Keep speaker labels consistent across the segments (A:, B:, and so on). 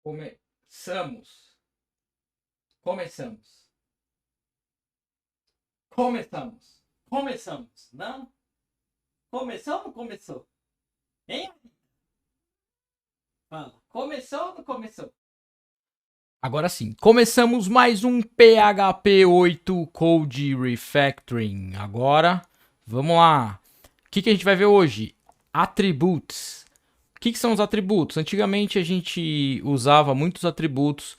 A: Começamos. Começamos. Começamos. Começamos. Não? Começou ou não começou? Hein? Fala. Começou ou não começou? Agora sim, começamos mais um PHP 8 Code Refactoring. Agora, vamos lá. O que a gente vai ver hoje? Atributos. O que são os atributos? Antigamente a gente usava muitos atributos.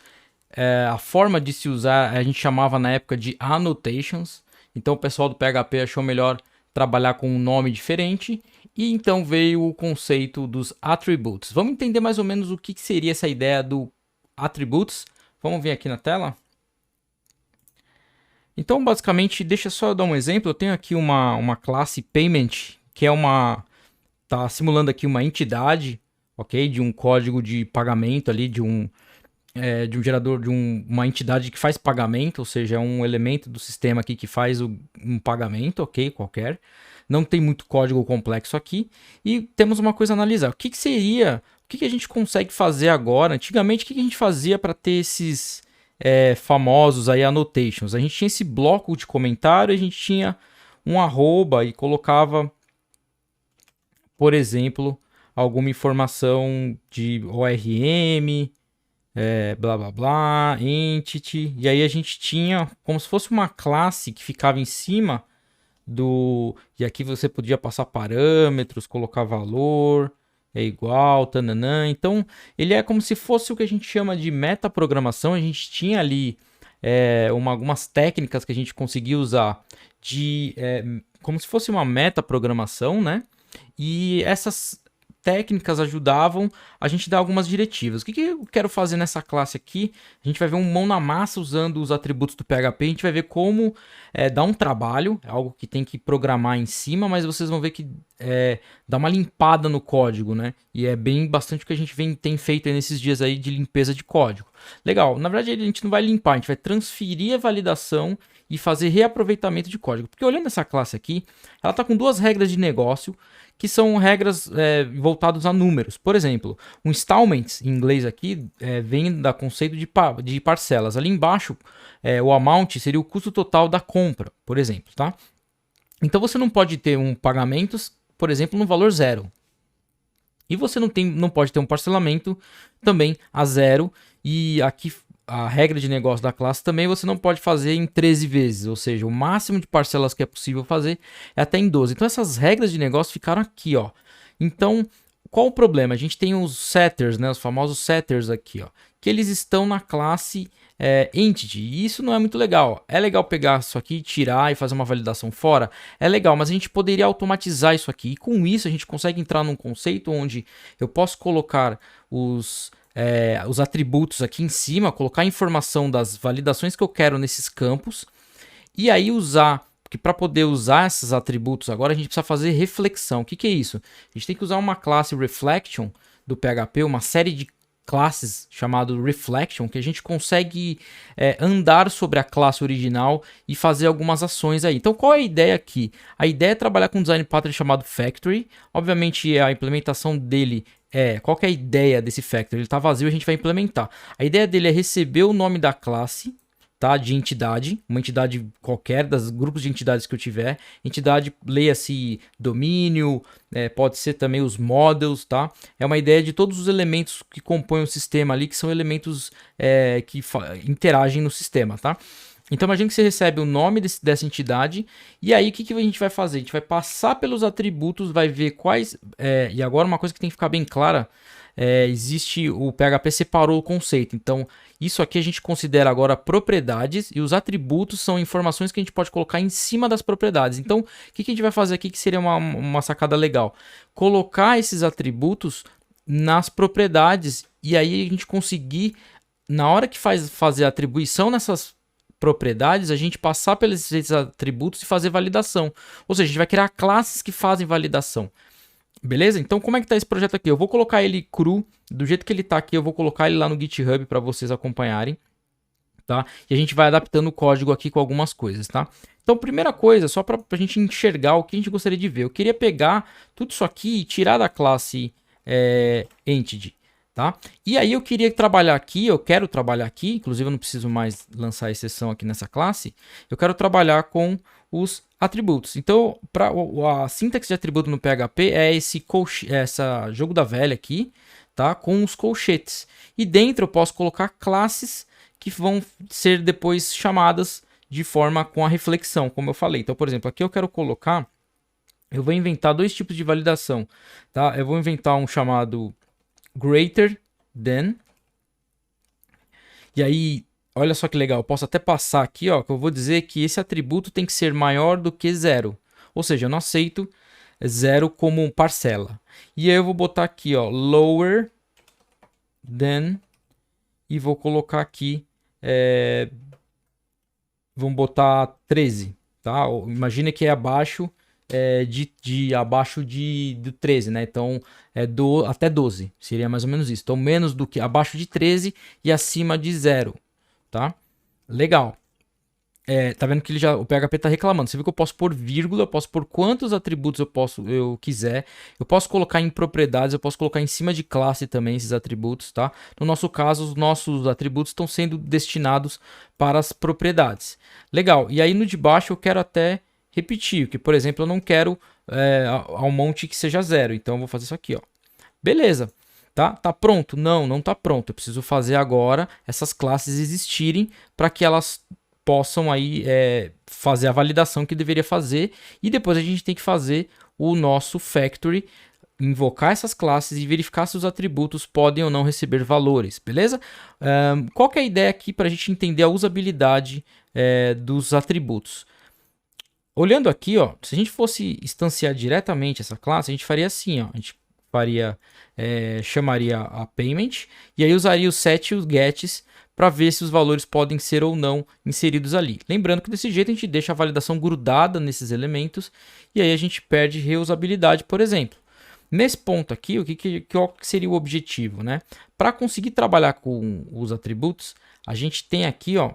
A: A forma de se usar a gente chamava na época de annotations. Então o pessoal do PHP achou melhor trabalhar com um nome diferente. E então veio o conceito dos attributes. Vamos entender mais ou menos o que seria essa ideia do attributes. Vamos ver aqui na tela. Então, basicamente, deixa só eu dar um exemplo. Eu tenho aqui uma classe payment, que é tá simulando aqui uma entidade, ok? De um código de pagamento ali, de um gerador, uma entidade que faz pagamento, ou seja, é um elemento do sistema aqui que faz um pagamento, ok? Qualquer. Não tem muito código complexo aqui. E temos uma coisa a analisar. O que seria, o que a gente consegue fazer agora? Antigamente, o que a gente fazia para ter esses famosos aí annotations? A gente tinha esse bloco de comentário, a gente tinha um arroba e colocava, por exemplo, alguma informação de ORM, blá blá blá, entity, e aí a gente tinha como se fosse uma classe que ficava em cima e aqui você podia passar parâmetros, colocar valor, é igual, tananã. Então ele é como se fosse o que a gente chama de metaprogramação. A gente tinha ali algumas técnicas que a gente conseguia usar como se fosse uma metaprogramação, né? E essas técnicas ajudavam a gente a dar algumas diretivas. O que eu quero fazer nessa classe aqui? A gente vai ver um mão na massa usando os atributos do PHP. A gente vai ver como dar um trabalho, é algo que tem que programar em cima, mas vocês vão ver que dá uma limpada no código, né? E é bem bastante o que a gente tem feito nesses dias aí de limpeza de código. Legal, na verdade a gente não vai limpar, a gente vai transferir a validação e fazer reaproveitamento de código. Porque olhando essa classe aqui, ela está com duas regras de negócio, que são regras voltadas a números. Por exemplo, um installment, em inglês aqui, vem da conceito de parcelas. Ali embaixo, o amount seria o custo total da compra, por exemplo, tá? Então você não pode ter um pagamento, por exemplo, no valor zero. E você não pode ter um parcelamento também a zero. E aqui a regra de negócio da classe também você não pode fazer em 13 vezes, ou seja, o máximo de parcelas que é possível fazer é até em 12. Então essas regras de negócio ficaram aqui, ó. Então, qual o problema? A gente tem os setters, né, os famosos setters aqui, ó, que eles estão na classe entity, e isso não é muito legal. É legal pegar isso aqui, tirar e fazer uma validação fora, é legal, mas a gente poderia automatizar isso aqui, e com isso a gente consegue entrar num conceito onde eu posso colocar os atributos aqui em cima, colocar a informação das validações que eu quero nesses campos, e aí usar, porque para poder usar esses atributos agora a gente precisa fazer reflexão. O que é isso? A gente tem que usar uma classe reflection do PHP, uma série de classes chamado reflection, que a gente consegue andar sobre a classe original e fazer algumas ações aí. Então qual é a ideia aqui? A ideia é trabalhar com um design pattern chamado factory. Obviamente a implementação dele qual que é a ideia desse factory? Ele está vazio, a gente vai implementar. A ideia dele é receber o nome da classe, tá, de entidade, uma entidade qualquer, das grupos de entidades que eu tiver. Entidade, leia-se domínio, pode ser também os models, tá? É uma ideia de todos os elementos que compõem o sistema ali, que são elementos que interagem no sistema, tá? Então imagine que você recebe o nome dessa entidade, e aí o que a gente vai fazer? A gente vai passar pelos atributos, vai ver quais... e agora uma coisa que tem que ficar bem clara, existe, o PHP separou o conceito, então isso aqui a gente considera agora propriedades, e os atributos são informações que a gente pode colocar em cima das propriedades. Então o que a gente vai fazer aqui que seria uma sacada legal? Colocar esses atributos nas propriedades, e aí a gente conseguir, na hora que fazer a atribuição nessas propriedades, a gente passar pelos esses atributos e fazer validação. Ou seja, a gente vai criar classes que fazem validação. Beleza? Então como é que tá esse projeto aqui? Eu vou colocar ele cru, do jeito que ele tá aqui, eu vou colocar ele lá no GitHub para vocês acompanharem, tá? E a gente vai adaptando o código aqui com algumas coisas, tá? Então, primeira coisa, só para a gente enxergar o que a gente gostaria de ver. Eu queria pegar tudo isso aqui e tirar da classe entity. Tá? E aí eu queria trabalhar aqui, eu quero trabalhar aqui, inclusive eu não preciso mais lançar exceção aqui nessa classe, eu quero trabalhar com os atributos. Então, a sintaxe de atributo no PHP é essa jogo da velha aqui, tá? Com os colchetes. E dentro eu posso colocar classes que vão ser depois chamadas de forma com a reflexão, como eu falei. Então, por exemplo, aqui eu quero colocar, eu vou inventar dois tipos de validação, tá? Eu vou inventar um chamado greater than. E aí, olha só que legal, eu posso até passar aqui, ó, que eu vou dizer que esse atributo tem que ser maior do que zero. Ou seja, eu não aceito zero como parcela. E aí eu vou botar aqui, ó, lower than, e vou colocar aqui, vamos botar 13, tá? Imagina que é abaixo abaixo do 13, né? Então, até 12, seria mais ou menos isso. Então, menos do que, abaixo de 13 e acima de 0, tá? Legal. Tá vendo que o PHP está reclamando. Você viu que eu posso pôr vírgula, eu posso pôr quantos atributos eu quiser. Eu posso colocar em propriedades, eu posso colocar em cima de classe também esses atributos, tá? No nosso caso, os nossos atributos estão sendo destinados para as propriedades. Legal. E aí no de baixo eu quero até repetir, que por exemplo eu não quero um monte que seja 0. Então eu vou fazer isso aqui, ó. Beleza. Tá pronto? Não, não tá pronto. Eu preciso fazer agora essas classes existirem para que elas possam aí fazer a validação que deveria fazer, e depois a gente tem que fazer o nosso factory, invocar essas classes e verificar se os atributos podem ou não receber valores, beleza? Qual que é a ideia aqui para a gente entender a usabilidade dos atributos? Olhando aqui, ó, se a gente fosse instanciar diretamente essa classe, a gente faria assim, ó, a gente chamaria a payment e aí usaria o set e os gets para ver se os valores podem ser ou não inseridos ali. Lembrando que desse jeito a gente deixa a validação grudada nesses elementos e aí a gente perde reusabilidade, por exemplo. Nesse ponto aqui, qual que seria o objetivo, né? Para conseguir trabalhar com os atributos, a gente tem aqui, ó,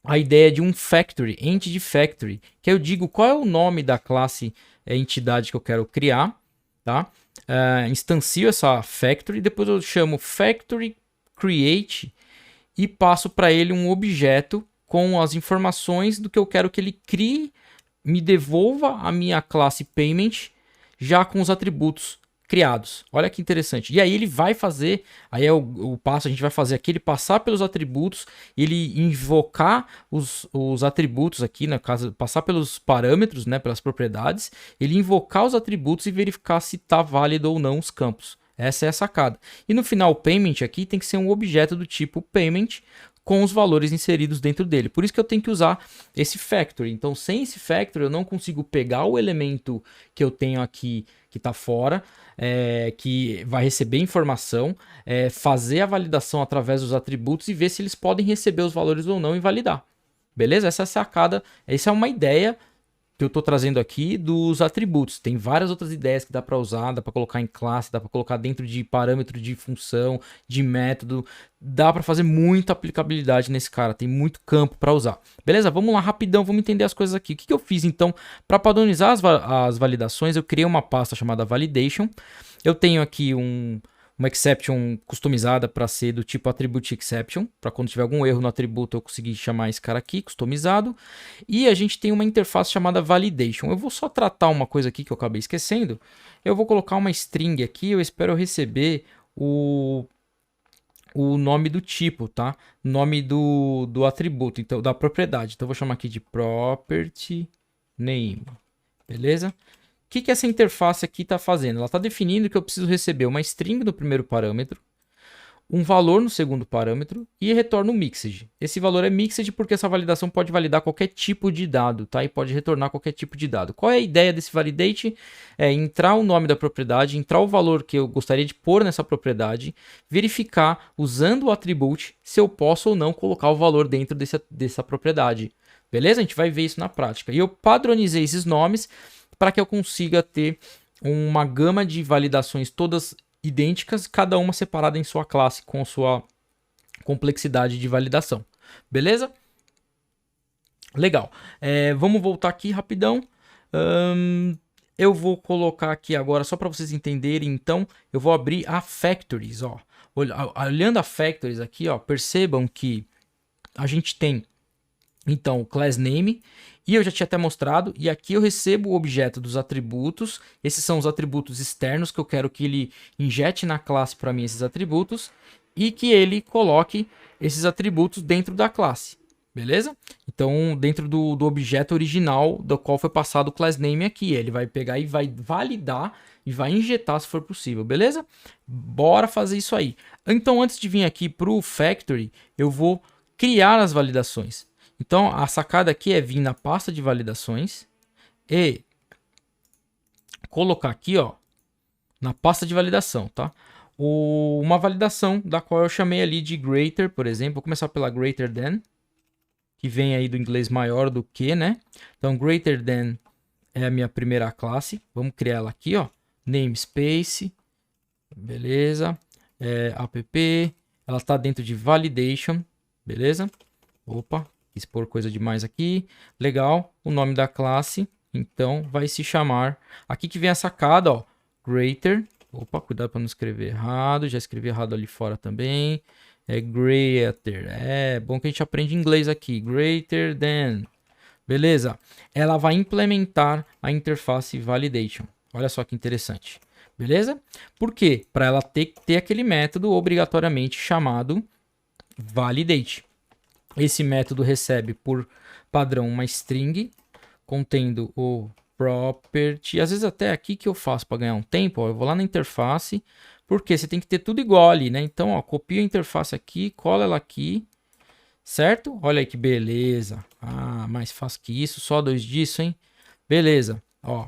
A: a ideia de um factory, entity factory, que eu digo qual é o nome da classe entidade que eu quero criar, tá? Instancio essa factory, depois eu chamo factory create e passo para ele um objeto com as informações do que eu quero que ele crie, me devolva a minha classe payment já com os atributos criados. Olha que interessante. E aí ele vai fazer, aí é o passo, a gente vai fazer aqui, ele passar pelos atributos, ele invocar os atributos aqui, na casa, passar pelos parâmetros, né, pelas propriedades, ele invocar os atributos e verificar se está válido ou não os campos. Essa é a sacada. E no final, o payment aqui tem que ser um objeto do tipo payment com os valores inseridos dentro dele. Por isso que eu tenho que usar esse factory. Então, sem esse factory, eu não consigo pegar o elemento que eu tenho aqui que está fora, que vai receber informação, fazer a validação através dos atributos e ver se eles podem receber os valores ou não e validar. Beleza? Essa é a sacada. Essa é uma ideia que eu estou trazendo aqui dos atributos. Tem várias outras ideias que dá para usar, dá para colocar em classe, dá para colocar dentro de parâmetro de função, de método. Dá para fazer muita aplicabilidade nesse cara, tem muito campo para usar. Beleza? Vamos lá rapidão, vamos entender as coisas aqui. O que eu fiz então? Para padronizar as validações, eu criei uma pasta chamada validation. Eu tenho aqui uma exception customizada para ser do tipo attribute exception, para quando tiver algum erro no atributo eu conseguir chamar esse cara aqui, customizado. E a gente tem uma interface chamada validation. Eu vou só tratar uma coisa aqui que eu acabei esquecendo. Eu vou colocar uma string aqui, eu espero receber o nome do tipo, tá? Nome do atributo, então da propriedade. Então eu vou chamar aqui de property name, beleza? O que essa interface aqui está fazendo? Ela está definindo que eu preciso receber uma string no primeiro parâmetro, um valor no segundo parâmetro e retorna um mixed. Esse valor é mixed porque essa validação pode validar qualquer tipo de dado, tá? E pode retornar qualquer tipo de dado. Qual é a ideia desse validate? É entrar o nome da propriedade, entrar o valor que eu gostaria de pôr nessa propriedade, verificar usando o attribute se eu posso ou não colocar o valor dentro dessa propriedade. Beleza? A gente vai ver isso na prática. E eu padronizei esses nomes para que eu consiga ter uma gama de validações todas idênticas, cada uma separada em sua classe com sua complexidade de validação. Beleza? Legal. Vamos voltar aqui rapidão. Eu vou colocar aqui agora, só para vocês entenderem, então, eu vou abrir a Factories, ó. Olhando a Factories aqui, ó, percebam que a gente tem, então, o class name, e eu já tinha até mostrado, e aqui eu recebo o objeto dos atributos. Esses são os atributos externos que eu quero que ele injete na classe para mim esses atributos, e que ele coloque esses atributos dentro da classe. Beleza? Então, dentro do objeto original do qual foi passado o class name aqui, ele vai pegar e vai validar e vai injetar se for possível, beleza? Bora fazer isso aí. Então, antes de vir aqui para o factory, eu vou criar as validações. Então, a sacada aqui é vir na pasta de validações e colocar aqui, ó, na pasta de validação, tá? Uma validação da qual eu chamei ali de greater, por exemplo. Vou começar pela greater than, que vem aí do inglês maior do que, né? Então, greater than é a minha primeira classe. Vamos criar ela aqui, ó. Namespace, beleza. App, ela está dentro de validation, beleza. Opa, quis pôr coisa demais aqui. Legal, o nome da classe, então, vai se chamar... Aqui que vem a sacada, ó. Greater. Opa, cuidado para não escrever errado. Já escrevi errado ali fora também. Greater. É bom que a gente aprende inglês aqui. Greater than. Beleza. Ela vai implementar a interface validation. Olha só que interessante. Beleza? Por quê? Para ela ter que ter aquele método obrigatoriamente chamado validate. Esse método recebe por padrão uma string contendo o property. Às vezes até aqui que eu faço para ganhar um tempo, ó, eu vou lá na interface, porque você tem que ter tudo igual ali, né? Então, ó, copia a interface aqui, cola ela aqui, certo? Olha aí que beleza. Ah, mais fácil que isso, só 2 disso, hein? Beleza, ó.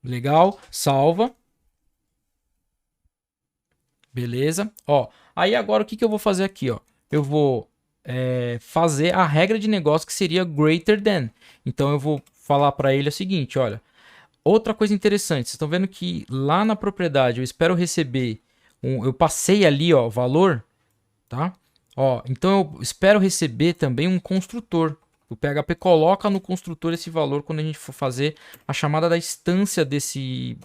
A: Legal, salva. Beleza, ó. Aí agora o que eu vou fazer aqui, ó? Eu vou fazer a regra de negócio que seria greater than. Então eu vou falar para ele o seguinte, olha. Outra coisa interessante, vocês estão vendo que lá na propriedade eu espero receber eu passei ali, ó, valor, tá? Ó, então eu espero receber também um construtor. O PHP coloca no construtor esse valor quando a gente for fazer a chamada da instância desse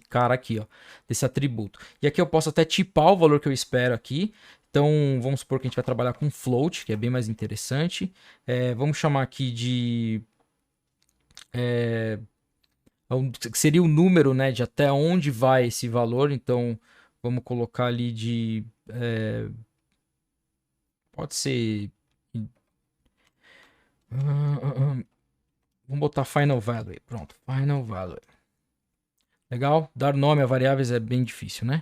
A: cara aqui, ó, desse atributo. E aqui eu posso até tipar o valor que eu espero aqui. Então, vamos supor que a gente vai trabalhar com float, que é bem mais interessante. Vamos chamar aqui de... que seria o número, né, de até onde vai esse valor. Então, vamos colocar ali de... pode ser... vamos botar final value. Pronto, final value. Legal? Dar nome a variáveis é bem difícil, né?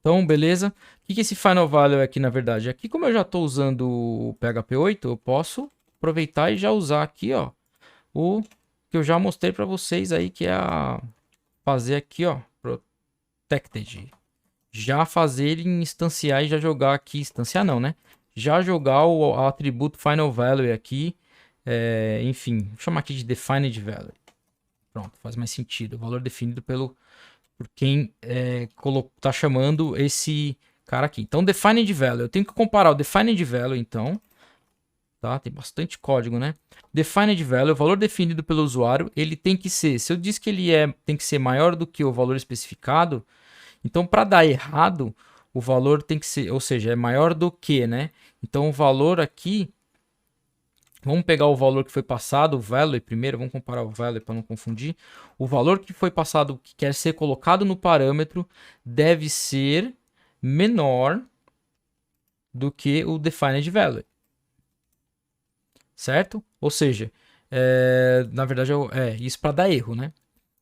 A: Então, beleza. O que esse final value é aqui, na verdade? Aqui, como eu já estou usando o PHP 8, eu posso aproveitar e já usar aqui, ó, o que eu já mostrei para vocês aí, que é fazer aqui, ó, protected. Já fazer ele instanciar e já jogar aqui, instanciar não, né? Já jogar o atributo final value aqui, enfim, vou chamar aqui de defined value. Pronto, faz mais sentido. O valor definido por quem tá chamando esse cara aqui. Então, defined value. Eu tenho que comparar o defined value, então. Tá? Tem bastante código, né? Defined value, o valor definido pelo usuário, ele tem que ser... Se eu disse que ele tem que ser maior do que o valor especificado, então, para dar errado, o valor tem que ser... Ou seja, é maior do que, né? Então, o valor aqui... Vamos pegar o valor que foi passado, o value primeiro, vamos comparar o value para não confundir. O valor que foi passado, que quer ser colocado no parâmetro, deve ser menor do que o defined value. Certo? Ou seja, na verdade, isso para dar erro, né?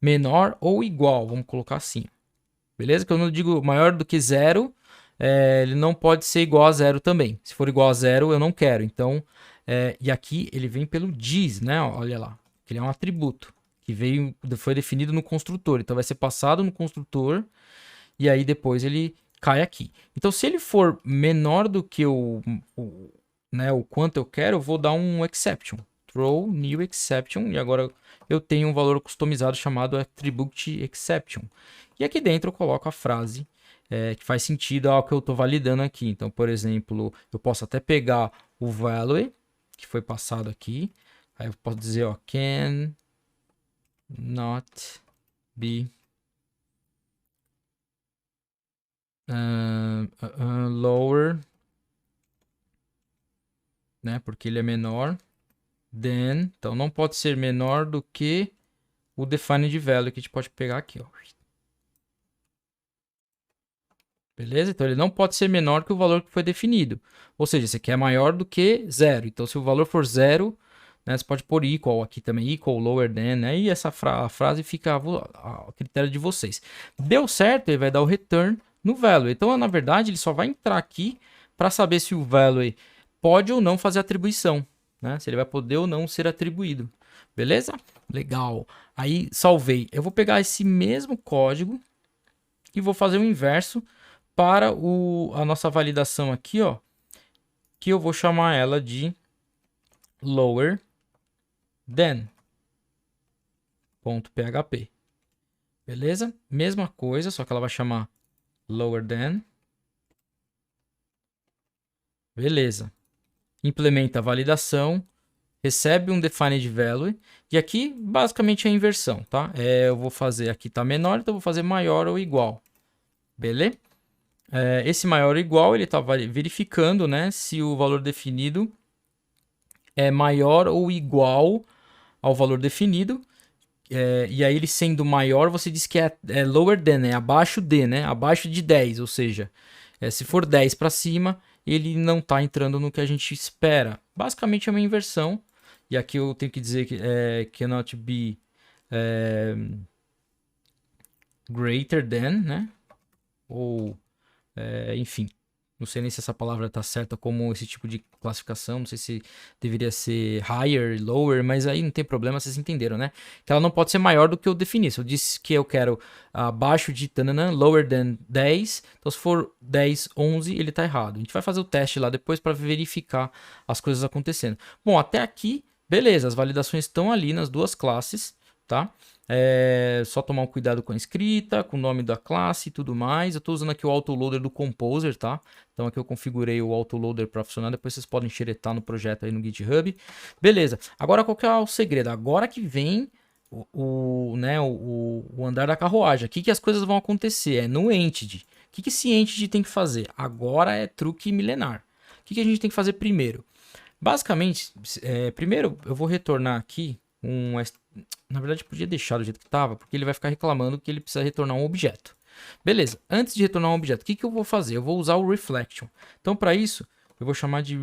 A: Menor ou igual, vamos colocar assim. Beleza? Que eu não digo maior do que zero, ele não pode ser igual a zero também. Se for igual a zero, eu não quero. Então, e aqui ele vem pelo dis, né? Olha lá, que ele é um atributo que foi definido no construtor. Então, vai ser passado no construtor e aí depois ele cai aqui. Então, se ele for menor do que o quanto eu quero, eu vou dar um exception. Throw new exception. E agora eu tenho um valor customizado chamado attribute exception. E aqui dentro eu coloco a frase que faz sentido ao que eu estou validando aqui. Então, por exemplo, eu posso até pegar o value que foi passado aqui. Aí eu posso dizer, ó, can not be lower, né? Porque ele é menor than, então não pode ser menor do que o defined value que a gente pode pegar aqui, ó. Beleza? Então ele não pode ser menor que o valor que foi definido. Ou seja, esse aqui é maior do que zero. Então se o valor for zero, né, você pode pôr equal aqui também, equal, lower than, né? E essa frase fica a critério de vocês. Deu certo, ele vai dar o return no value. Então, na verdade, ele só vai entrar aqui para saber se o value pode ou não fazer atribuição, né? Se ele vai poder ou não ser atribuído. Beleza? Legal. Aí, salvei. Eu vou pegar esse mesmo código e vou fazer o inverso para a nossa validação aqui, ó, que eu vou chamar ela de lower than .php. Beleza? Mesma coisa, só que ela vai chamar lower than. Beleza. Implementa a validação, recebe um defined value e aqui basicamente é a inversão, tá? Eu vou fazer aqui tá menor, então eu vou fazer maior ou igual. Beleza? Esse maior ou igual, ele está verificando, né, se o valor definido é maior ou igual ao valor definido. E aí ele sendo maior, você diz que é lower than, é abaixo de, né? Abaixo de 10, ou seja, se for 10 para cima, ele não está entrando no que a gente espera. Basicamente é uma inversão. E aqui eu tenho que dizer que cannot be greater than, né? Ou, enfim, não sei nem se essa palavra está certa como esse tipo de classificação. Não sei se deveria ser higher, lower, mas aí não tem problema, vocês entenderam, né? Que ela não pode ser maior do que eu defini. Se eu disse que eu quero abaixo de tanana, lower than 10, então se for 10, 11, ele está errado. A gente vai fazer o teste lá depois para verificar as coisas acontecendo. Bom, até aqui, beleza, as validações estão ali nas duas classes, tá? Só tomar um cuidado com a escrita, com o nome da classe e tudo mais. Eu estou usando aqui o autoloader do Composer, tá? Então aqui eu configurei o autoloader para funcionar. Depois vocês podem xeretar no projeto aí no GitHub. Beleza. Agora qual que é o segredo? Agora que vem o andar da carruagem. Aqui que as coisas vão acontecer. É no Entity. O que esse Entity tem que fazer? Agora é truque milenar. O que a gente tem que fazer primeiro? Basicamente, primeiro eu vou retornar aqui na verdade, podia deixar do jeito que estava, porque ele vai ficar reclamando que ele precisa retornar um objeto. Beleza, antes de retornar um objeto, o que eu vou fazer? Eu vou usar o reflection. Então, para isso, eu vou chamar de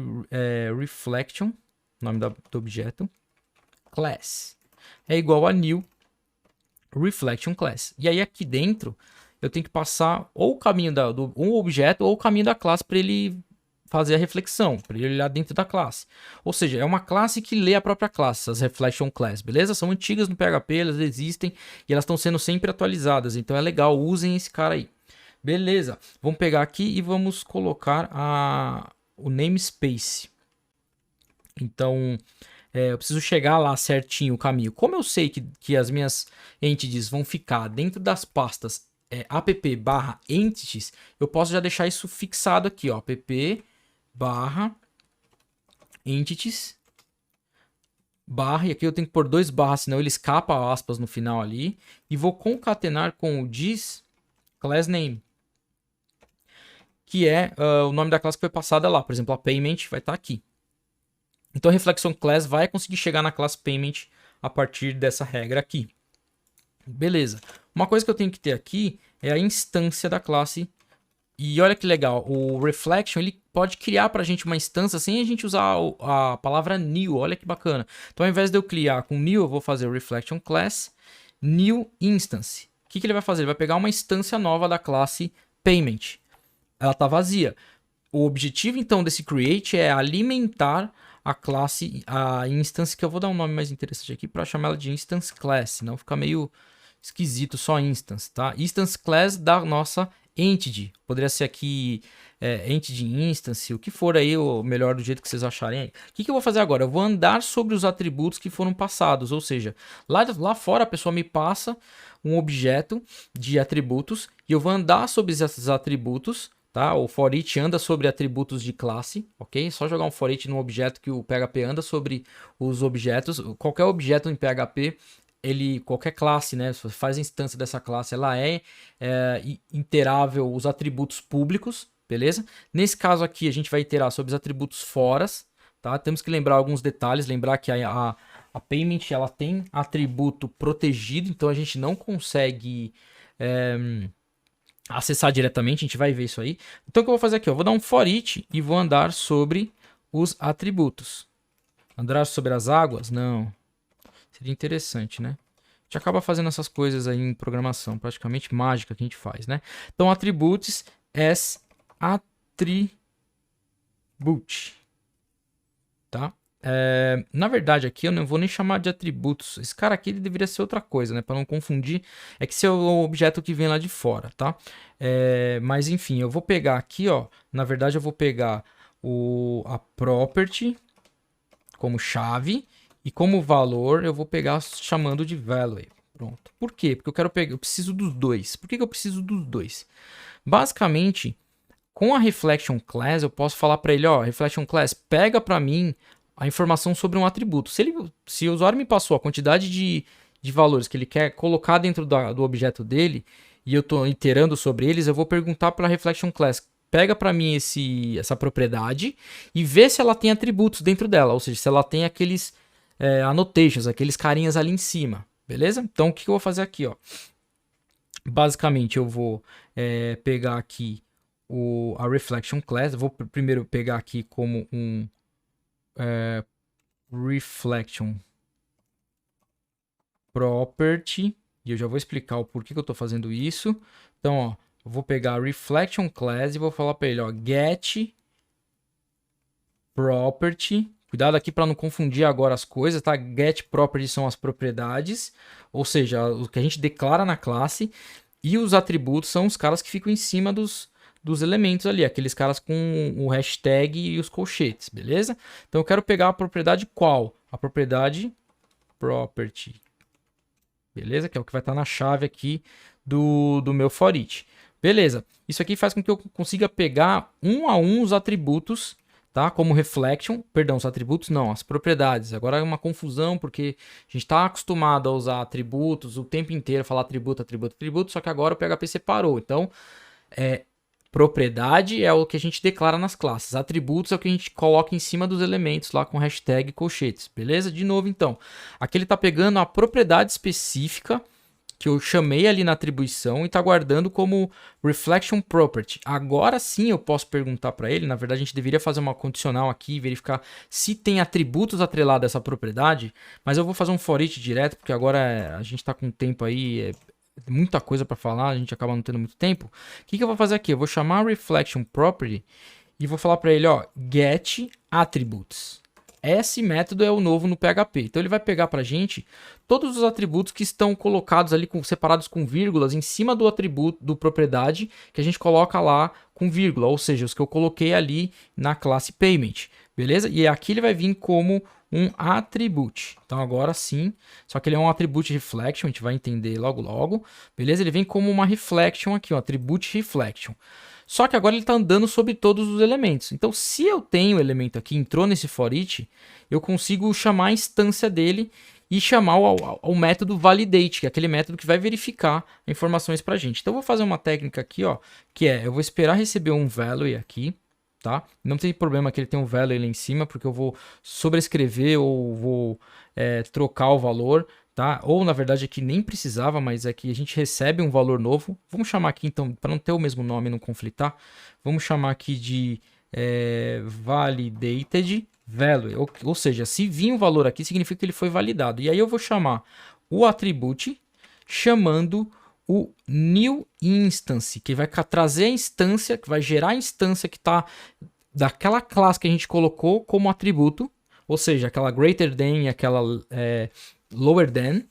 A: reflection, nome do objeto, class. É igual a new reflection class. E aí, aqui dentro, eu tenho que passar ou o caminho do objeto ou o caminho da classe para ele fazer a reflexão, para ele olhar dentro da classe. Ou seja, é uma classe que lê a própria classe, as reflection class, beleza? São antigas no PHP, elas existem e elas estão sendo sempre atualizadas, então é legal, usem esse cara aí. Beleza, vamos pegar aqui e vamos colocar o namespace. Então, eu preciso chegar lá certinho o caminho. Como eu sei que as minhas entities vão ficar dentro das pastas app/entities, eu posso já deixar isso fixado aqui, ó, app/entities barra, e aqui eu tenho que pôr 2 barras, senão ele escapa aspas no final ali, e vou concatenar com o this class name, que é o nome da classe que foi passada lá. Por exemplo, a payment vai estar aqui. Então a reflection class vai conseguir chegar na classe payment a partir dessa regra aqui. Beleza. Uma coisa que eu tenho que ter aqui é a instância da classe. E olha que legal, o reflection ele pode criar para a gente uma instância sem a gente usar a palavra new. Olha que bacana. Então ao invés de eu criar com new, eu vou fazer o reflection class new instance. O que ele vai fazer? Ele vai pegar uma instância nova da classe payment. Ela está vazia. O objetivo então desse create é alimentar a classe, a instance, que eu vou dar um nome mais interessante aqui para chamar ela de instance class, senão fica meio esquisito só instance, tá? Instance class da nossa entity. Poderia ser aqui entity instance, o que for aí, o melhor do jeito que vocês acharem aí. O que eu vou fazer agora? Eu vou andar sobre os atributos que foram passados, ou seja, lá fora a pessoa me passa um objeto de atributos e eu vou andar sobre esses atributos. Tá? O for each anda sobre atributos de classe, ok? É só jogar um for each num objeto que o PHP anda sobre os objetos. Qualquer objeto em PHP qualquer classe, né? Se você faz a instância dessa classe, ela iterável os atributos públicos, beleza? Nesse caso aqui, a gente vai iterar sobre os atributos foras, tá? Temos que lembrar alguns detalhes, lembrar que a payment ela tem atributo protegido, então a gente não consegue acessar diretamente, a gente vai ver isso aí. Então o que eu vou fazer aqui? Eu vou dar um for each e vou andar sobre os atributos. Andar sobre as águas? Não. Seria interessante, né? A gente acaba fazendo essas coisas aí em programação, praticamente mágica que a gente faz, né? Então, attributes as attribute, tá? Na verdade, aqui eu não vou nem chamar de atributos. Esse cara aqui ele deveria ser outra coisa, né? Para não confundir, é que esse é o objeto que vem lá de fora, tá? Mas enfim, eu vou pegar aqui, ó. Na verdade, eu vou pegar a property como chave. E como valor, eu vou pegar chamando de value. Pronto. Por quê? Porque eu preciso dos dois. Por que eu preciso dos dois? Basicamente, com a Reflection Class, eu posso falar para ele, ó, Reflection Class, pega para mim a informação sobre um atributo. Se o usuário me passou a quantidade de valores que ele quer colocar dentro do objeto dele, e eu estou iterando sobre eles, eu vou perguntar para a Reflection Class, pega para mim essa propriedade e vê se ela tem atributos dentro dela, ou seja, se ela tem aqueles annotations, aqueles carinhas ali em cima, beleza? Então o que eu vou fazer aqui, ó? Basicamente eu vou pegar aqui a Reflection Class, eu vou primeiro pegar aqui como um Reflection Property, e eu já vou explicar o porquê que eu estou fazendo isso. Então, ó, eu vou pegar a Reflection Class e vou falar para ele, ó, get property. Cuidado aqui para não confundir agora as coisas, tá? Get property são as propriedades, ou seja, o que a gente declara na classe, e os atributos são os caras que ficam em cima dos elementos ali, aqueles caras com o hashtag e os colchetes, beleza? Então eu quero pegar a propriedade qual? A propriedade property, beleza? Que é o que vai estar na chave aqui do meu for each. Beleza, isso aqui faz com que eu consiga pegar um a um os atributos, tá? Como reflection, perdão, os atributos não, as propriedades. Agora é uma confusão porque a gente está acostumado a usar atributos o tempo inteiro, falar atributo, atributo, atributo, só que agora o PHP separou. Então, propriedade é o que a gente declara nas classes, atributos é o que a gente coloca em cima dos elementos lá com hashtag e colchetes, beleza? De novo, então, aqui ele está pegando a propriedade específica que eu chamei ali na atribuição e está guardando como reflection property. Agora sim eu posso perguntar para ele, na verdade a gente deveria fazer uma condicional aqui e verificar se tem atributos atrelados a essa propriedade, mas eu vou fazer um for each direto, porque agora a gente está com tempo aí, muita coisa para falar, a gente acaba não tendo muito tempo. O que eu vou fazer aqui? Eu vou chamar reflection property e vou falar para ele, ó, get attributes. Esse método é o novo no PHP. Então ele vai pegar para a gente todos os atributos que estão colocados ali, separados com vírgulas, em cima do atributo do propriedade que a gente coloca lá com vírgula, ou seja, os que eu coloquei ali na classe payment, beleza? E aqui ele vai vir como um attribute. Então agora sim, só que ele é um attribute reflection, a gente vai entender logo logo, beleza? Ele vem como uma reflection aqui, um attribute reflection. Só que agora ele está andando sobre todos os elementos. Então, se eu tenho o elemento aqui, entrou nesse for each, eu consigo chamar a instância dele e chamar o método validate, que é aquele método que vai verificar informações para a gente. Então, eu vou fazer uma técnica aqui, ó, que eu vou esperar receber um value aqui, tá? Não tem problema que ele tenha um value lá em cima, porque eu vou sobrescrever ou vou trocar o valor. Tá? Ou na verdade aqui nem precisava, mas é que a gente recebe um valor novo. Vamos chamar aqui então, para não ter o mesmo nome e não conflitar, vamos chamar aqui de validated value, ou seja, se vir um valor aqui significa que ele foi validado. E aí eu vou chamar o attribute chamando o new instance, que vai trazer a instância, que vai gerar a instância que está daquela classe que a gente colocou como atributo, ou seja, aquela greater than e aquela lower than.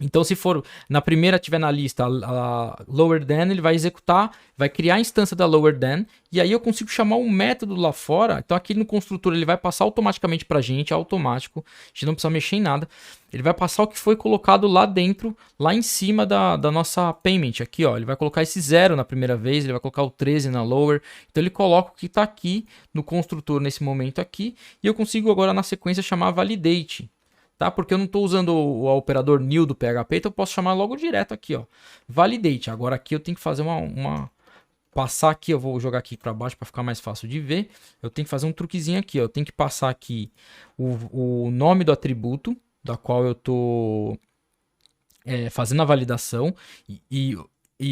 A: Então, se for na primeira tiver na lista a lower than, ele vai executar, vai criar a instância da lower than, e aí eu consigo chamar um método lá fora. Então, aqui no construtor ele vai passar automaticamente para a gente, automático, a gente não precisa mexer em nada. Ele vai passar o que foi colocado lá dentro, lá em cima da nossa payment. Aqui, ó, ele vai colocar esse 0 na primeira vez, ele vai colocar o 13 na lower. Então, ele coloca o que está aqui no construtor nesse momento aqui, e eu consigo agora na sequência chamar validate. tá? Porque eu não estou usando o operador new do PHP, então eu posso chamar logo direto aqui, ó, validate. Agora aqui eu tenho que fazer passar aqui, eu vou jogar aqui para baixo para ficar mais fácil de ver. Eu tenho que fazer um truquezinho aqui, ó. Eu tenho que passar aqui o nome do atributo da qual eu tô fazendo a validação e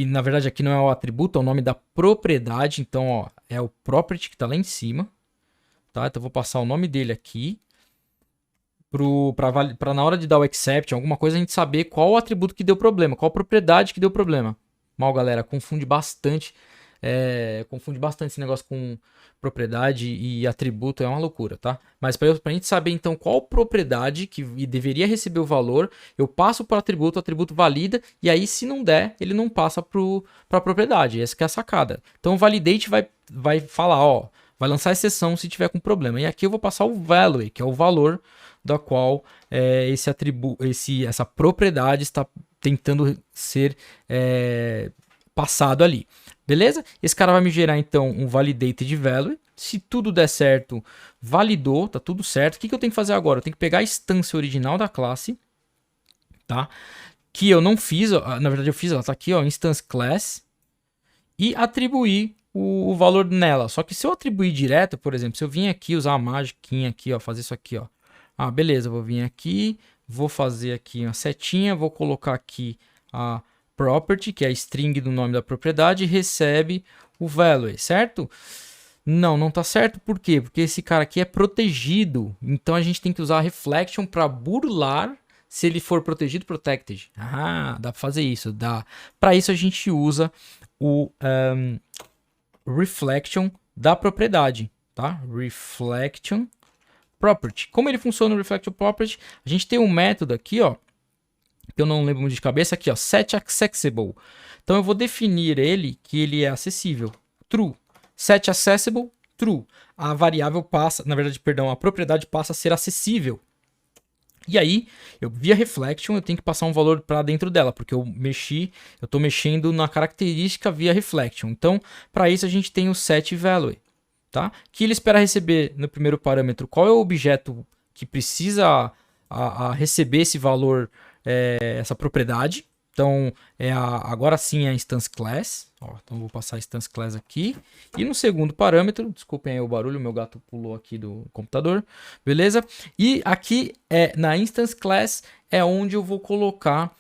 A: na verdade aqui não é o atributo, é o nome da propriedade. Então, ó, é o property que está lá em cima, tá? Então eu vou passar o nome dele aqui para na hora de dar o exception, alguma coisa, a gente saber qual o atributo que deu problema, qual a propriedade que deu problema. Mal, galera, confunde bastante esse negócio com propriedade e atributo, é uma loucura, tá? Mas para a gente saber então qual propriedade que deveria receber o valor, eu passo para o atributo valida, e aí se não der, ele não passa para a propriedade. Essa que é a sacada. Então o validate vai falar, ó, vai lançar exceção se tiver com problema. E aqui eu vou passar o value, que é o valor da qual essa propriedade está tentando ser passado ali. Beleza? Esse cara vai me gerar então um validated value. Se tudo der certo, validou, tá tudo certo. O que eu tenho que fazer agora? Eu tenho que pegar a instância original da classe, tá? Que eu não fiz, na verdade eu fiz, ela tá aqui, ó, instance class, e atribuir o valor nela. Só que se eu atribuir direto, por exemplo, se eu vim aqui usar a magiquinha aqui, ó, fazer isso aqui, ó. Ah, beleza, vou vir aqui, vou fazer aqui uma setinha, vou colocar aqui a property, que é a string do nome da propriedade, e recebe o value, certo? Não tá certo, por quê? Porque esse cara aqui é protegido, então a gente tem que usar a reflection para burlar se ele for protegido, protected. Ah, dá para fazer isso, dá. Para isso a gente usa o reflection da propriedade, tá? Reflection property. Como ele funciona no reflection property? A gente tem um método aqui, ó, que eu não lembro muito de cabeça, aqui, ó, set accessible. Então eu vou definir ele que ele é acessível, true. Set accessible, true. A variável passa, na verdade, perdão, a propriedade passa a ser acessível. E aí, via reflection, eu tenho que passar um valor para dentro dela, porque eu estou mexendo na característica via reflection. Então, para isso a gente tem o set value, tá? Que ele espera receber no primeiro parâmetro qual é o objeto que precisa receber esse valor, essa propriedade. Então, agora sim é a instance class. Ó, então, vou passar a instance class aqui. E no segundo parâmetro, desculpem aí o barulho, meu gato pulou aqui do computador. Beleza? E aqui, na instance class, é onde eu vou colocar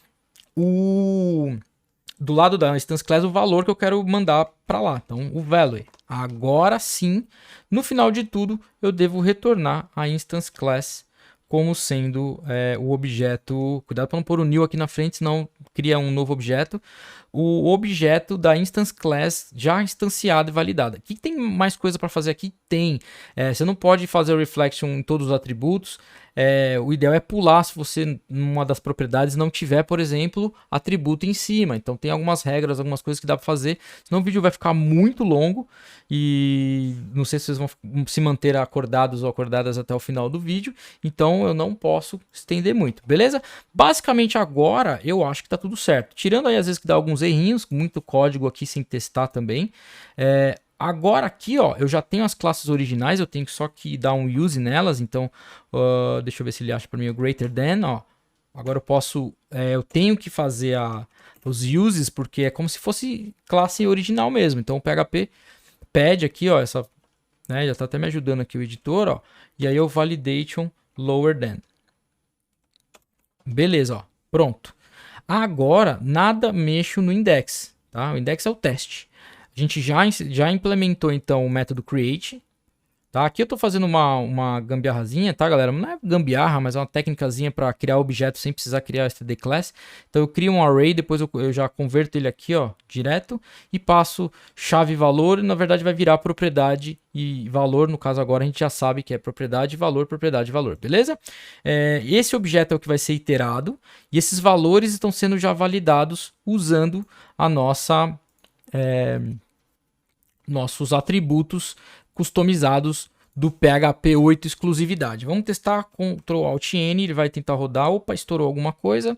A: do lado da instance class o valor que eu quero mandar para lá. Então, o value. Agora sim, no final de tudo, eu devo retornar a instance class como sendo o objeto. Cuidado para não pôr o new aqui na frente, senão cria um novo objeto. O objeto da instance class já instanciada e validada. O que tem mais coisa para fazer aqui? Tem. Você não pode fazer o reflection em todos os atributos. O ideal é pular se você, numa das propriedades, não tiver, por exemplo, atributo em cima. Então tem algumas regras, algumas coisas que dá para fazer. Senão o vídeo vai ficar muito longo e não sei se vocês vão se manter acordados ou acordadas até o final do vídeo. Então eu não posso estender muito, beleza? Basicamente agora eu acho que tá tudo certo. Tirando aí às vezes que dá alguns errinhos, muito código aqui sem testar também. Agora aqui, ó, eu já tenho as classes originais, eu tenho só que dar um use nelas, então deixa eu ver se ele acha para mim o greater than, ó. Agora eu posso, eu tenho que fazer os uses, porque é como se fosse classe original mesmo. Então o PHP pede aqui, ó, né, já tá até me ajudando aqui o editor, ó, e aí o validation lower than. Beleza, ó, pronto. Agora, nada mexo no index, tá? O index é o teste. A gente já implementou, então, o método create. Tá? Aqui eu estou fazendo uma gambiarrazinha, tá, galera? Não é gambiarra, mas é uma técnicazinha para criar objeto sem precisar criar std class. Então eu crio um array, depois eu já converto ele aqui, ó, direto, e passo chave valor, e na verdade vai virar propriedade e valor. No caso agora a gente já sabe que é propriedade, valor, beleza? Esse objeto é o que vai ser iterado, e esses valores estão sendo já validados usando a nossos atributos customizados do PHP 8 exclusividade. Vamos testar Ctrl Alt N, ele vai tentar rodar. Opa, estourou alguma coisa.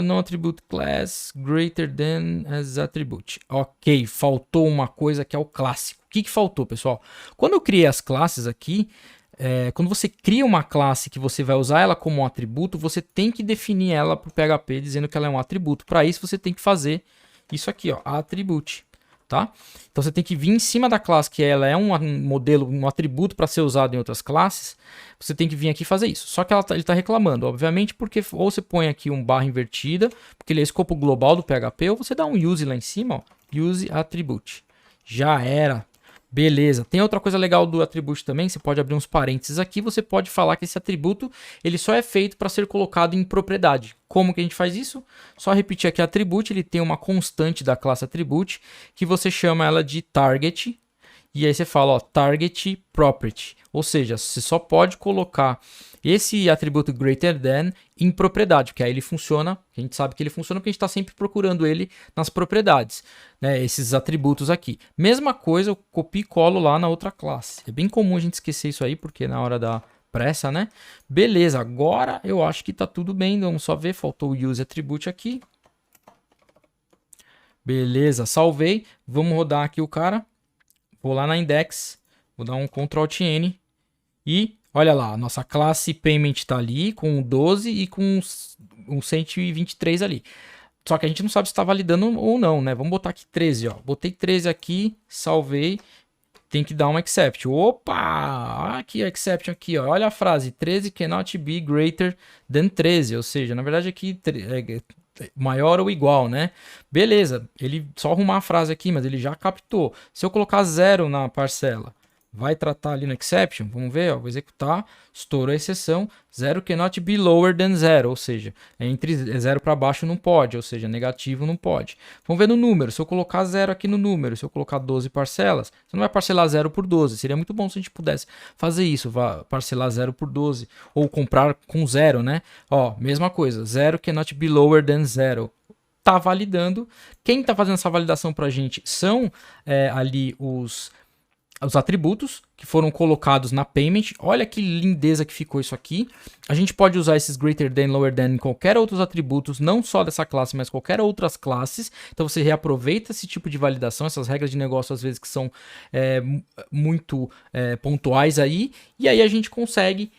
A: No attribute class greater than as attribute. Ok, faltou uma coisa que é o clássico. O que faltou, pessoal? Quando eu criei as classes aqui, quando você cria uma classe que você vai usar ela como um atributo, você tem que definir ela para o PHP dizendo que ela é um atributo. Para isso, você tem que fazer isso aqui, ó, attribute, tá? Então você tem que vir em cima da classe que ela é um modelo, um atributo para ser usado em outras classes. Você tem que vir aqui e fazer isso. Só que ele está reclamando, obviamente, porque ou você põe aqui um barra invertida, porque ele é escopo global do PHP, ou você dá um use lá em cima, ó, use attribute. Já era. Beleza. Tem outra coisa legal do atributo também, você pode abrir uns parênteses aqui, você pode falar que esse atributo ele só é feito para ser colocado em propriedade. Como que a gente faz isso? Só repetir aqui attribute, ele tem uma constante da classe attribute, que você chama ela de target, e aí você fala, ó, target property, ou seja, você só pode colocar esse atributo greater than em propriedade, porque aí ele funciona, a gente sabe que ele funciona porque a gente está sempre procurando ele nas propriedades, né, esses atributos aqui. Mesma coisa, eu copio e colo lá na outra classe. É bem comum a gente esquecer isso aí, porque na hora da pressa, né? Beleza, agora eu acho que tá tudo bem, vamos só ver, faltou o use attribute aqui. Beleza, salvei, vamos rodar aqui o cara. Vou lá na index, vou dar um Ctrl Alt N e olha lá, a nossa classe payment está ali com 12 e com um 123 ali. Só que a gente não sabe se está validando ou não, né? Vamos botar aqui 13, ó. Botei 13 aqui, salvei. Tem que dar um except. Opa! Aqui o exception aqui, ó. Olha a frase, 13 cannot be greater than 13, ou seja, na verdade aqui maior ou igual, né? Beleza, ele só arrumar a frase aqui, mas ele já captou. Se eu colocar 0 na parcela, vai tratar ali no exception? Vamos ver, ó, vou executar, estourou a exceção, 0 cannot be lower than 0, ou seja, entre 0 para baixo não pode, ou seja, negativo não pode. Vamos ver no número, se eu colocar 0 aqui no número, se eu colocar 12 parcelas, você não vai parcelar 0 por 12, seria muito bom se a gente pudesse fazer isso, parcelar 0 por 12, ou comprar com 0, né? Ó, mesma coisa, 0 cannot be lower than 0. Tá validando. Quem tá fazendo essa validação pra gente são ali os atributos que foram colocados na payment. Olha que lindeza que ficou isso aqui. A gente pode usar esses greater than, lower than em qualquer outros atributos, não só dessa classe, mas qualquer outras classes. Então você reaproveita esse tipo de validação, essas regras de negócio às vezes que são muito pontuais aí. E aí a gente consegue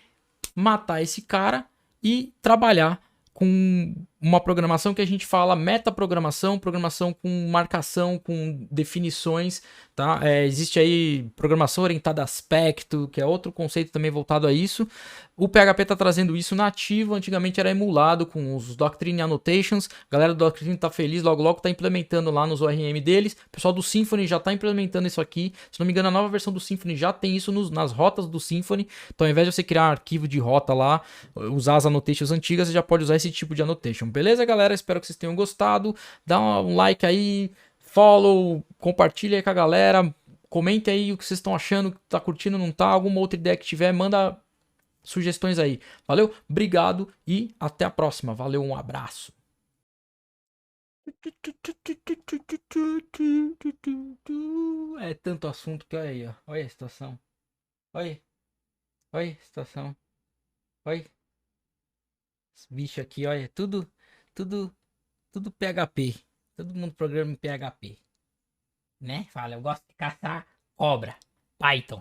A: matar esse cara e trabalhar com uma programação que a gente fala metaprogramação, programação com marcação, com definições, tá? Existe aí programação orientada a aspecto, que é outro conceito também voltado a isso. O PHP está trazendo isso nativo, antigamente era emulado com os Doctrine Annotations. A galera do Doctrine tá feliz, logo logo tá implementando lá nos ORM deles. O pessoal do Symfony já tá implementando isso aqui. Se não me engano, a nova versão do Symfony já tem isso nas rotas do Symfony. Então, ao invés de você criar um arquivo de rota lá, usar as annotations antigas, você já pode usar esse tipo de annotation. Beleza, galera? Espero que vocês tenham gostado. Dá um like aí, follow, compartilha aí com a galera. Comente aí o que vocês estão achando, tá curtindo, não tá? Alguma outra ideia que tiver, manda sugestões aí. Valeu? Obrigado e até a próxima. Valeu, um abraço. É tanto assunto que olha aí, ó. Olha a situação. Olha, olha a situação. Olha. Esse bicho aqui, olha. Tudo, tudo PHP. Todo mundo programa em PHP. Né? Fala, eu gosto de caçar cobra. Python.